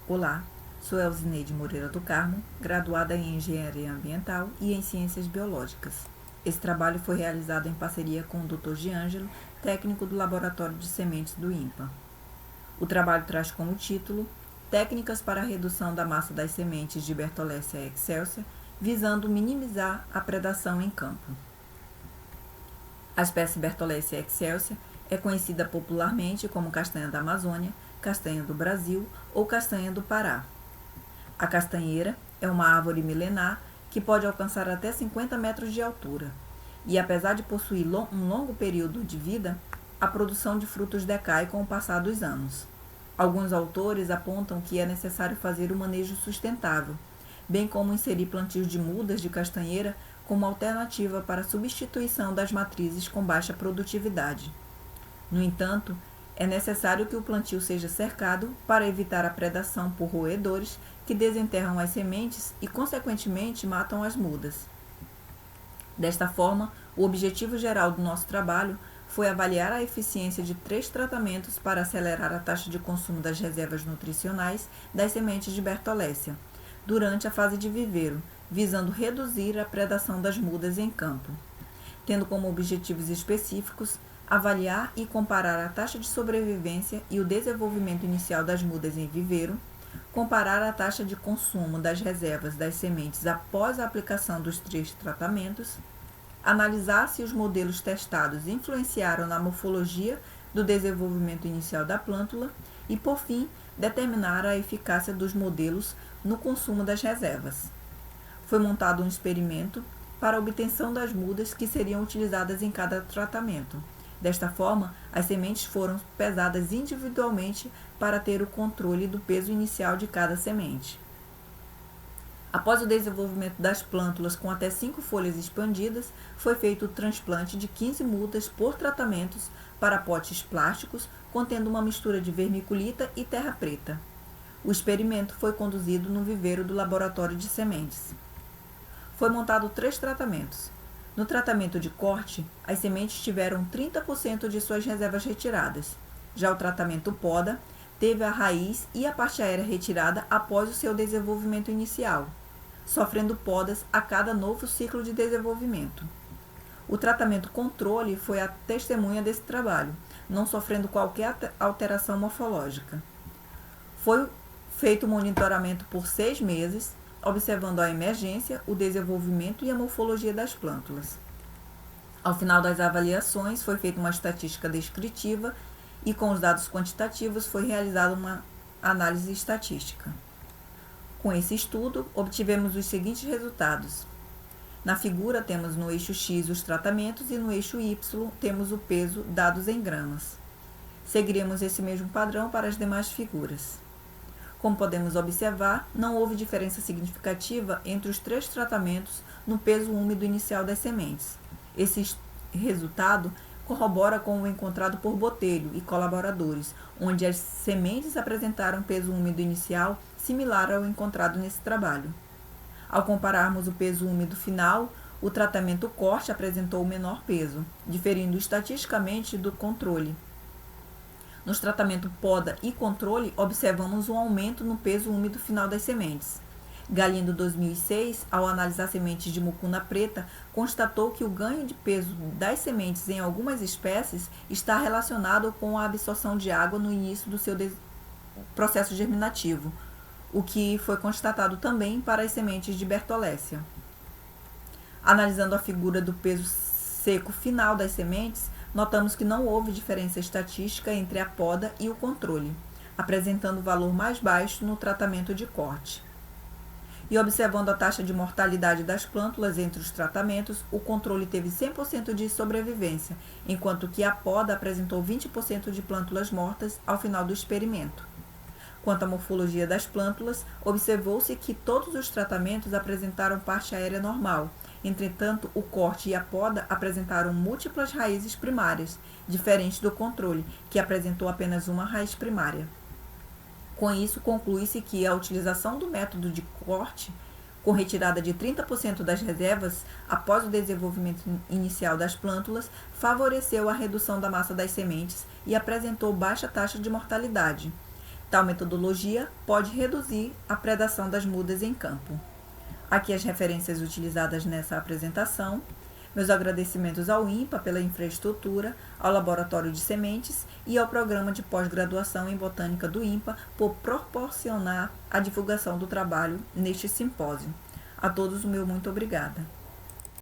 Olá, sou Elzineide Moreira do Carmo, graduada em Engenharia Ambiental e em Ciências Biológicas. Esse trabalho foi realizado em parceria com o Dr. Giângelo, técnico do Laboratório de Sementes do INPA. O trabalho traz como título Técnicas para a redução da massa das sementes de Bertholletia excelsa, visando minimizar a predação em campo. A espécie Bertholletia excelsa é conhecida popularmente como castanha da Amazônia, castanha do Brasil ou castanha do Pará. A castanheira é uma árvore milenar que pode alcançar até 50 metros de altura, e apesar de possuir um longo período de vida, a produção de frutos decai com o passar dos anos. Alguns autores apontam que é necessário fazer um manejo sustentável, bem como inserir plantios de mudas de castanheira como alternativa para a substituição das matrizes com baixa produtividade. No entanto, é necessário que o plantio seja cercado para evitar a predação por roedores que desenterram as sementes e, consequentemente, matam as mudas. Desta forma, o objetivo geral do nosso trabalho foi avaliar a eficiência de 3 tratamentos para acelerar a taxa de consumo das reservas nutricionais das sementes de Bertholletia durante a fase de viveiro, visando reduzir a predação das mudas em campo, tendo como objetivos específicos avaliar e comparar a taxa de sobrevivência e o desenvolvimento inicial das mudas em viveiro, comparar a taxa de consumo das reservas das sementes após a aplicação dos 3 tratamentos, analisar se os modelos testados influenciaram na morfologia do desenvolvimento inicial da plântula e, por fim, determinar a eficácia dos modelos no consumo das reservas. Foi montado um experimento para a obtenção das mudas que seriam utilizadas em cada tratamento. Desta forma, as sementes foram pesadas individualmente para ter o controle do peso inicial de cada semente. Após o desenvolvimento das plântulas com até 5 folhas expandidas, foi feito o transplante de 15 mudas por tratamentos para potes plásticos contendo uma mistura de vermiculita e terra preta. O experimento foi conduzido no viveiro do Laboratório de Sementes. Foi montado 3 tratamentos. No tratamento de corte, as sementes tiveram 30% de suas reservas retiradas. Já o tratamento poda teve a raiz e a parte aérea retirada após o seu desenvolvimento inicial, sofrendo podas a cada novo ciclo de desenvolvimento. O tratamento controle foi a testemunha desse trabalho, não sofrendo qualquer alteração morfológica. Foi feito o monitoramento por 6 meses, observando a emergência, o desenvolvimento e a morfologia das plântulas. Ao final das avaliações, foi feita uma estatística descritiva e, com os dados quantitativos, foi realizada uma análise estatística. Com esse estudo, obtivemos os seguintes resultados. Na figura, temos no eixo X os tratamentos e no eixo Y temos o peso dados em gramas. Seguiremos esse mesmo padrão para as demais figuras. Como podemos observar, não houve diferença significativa entre os 3 tratamentos no peso úmido inicial das sementes. Esse resultado corrobora com o encontrado por Botelho e colaboradores, onde as sementes apresentaram peso úmido inicial similar ao encontrado nesse trabalho. Ao compararmos o peso úmido final, o tratamento corte apresentou o menor peso, diferindo estatisticamente do controle. Nos tratamentos poda e controle, observamos um aumento no peso úmido final das sementes. Galindo 2006, ao analisar sementes de mucuna preta, constatou que o ganho de peso das sementes em algumas espécies está relacionado com a absorção de água no início do seu processo germinativo, o que foi constatado também para as sementes de Bertholletia. Analisando a figura do peso seco final das sementes, notamos que não houve diferença estatística entre a poda e o controle, apresentando valor mais baixo no tratamento de corte. E observando a taxa de mortalidade das plântulas entre os tratamentos, o controle teve 100% de sobrevivência, enquanto que a poda apresentou 20% de plântulas mortas ao final do experimento. Quanto à morfologia das plântulas, observou-se que todos os tratamentos apresentaram parte aérea normal. Entretanto, o corte e a poda apresentaram múltiplas raízes primárias, diferente do controle, que apresentou apenas uma raiz primária. Com isso, conclui-se que a utilização do método de corte, com retirada de 30% das reservas após o desenvolvimento inicial das plântulas, favoreceu a redução da massa das sementes e apresentou baixa taxa de mortalidade. Tal metodologia pode reduzir a predação das mudas em campo. Aqui as referências utilizadas nessa apresentação. Meus agradecimentos ao INPA pela infraestrutura, ao Laboratório de Sementes e ao Programa de Pós-Graduação em Botânica do INPA por proporcionar a divulgação do trabalho neste simpósio. A todos o meu muito obrigada.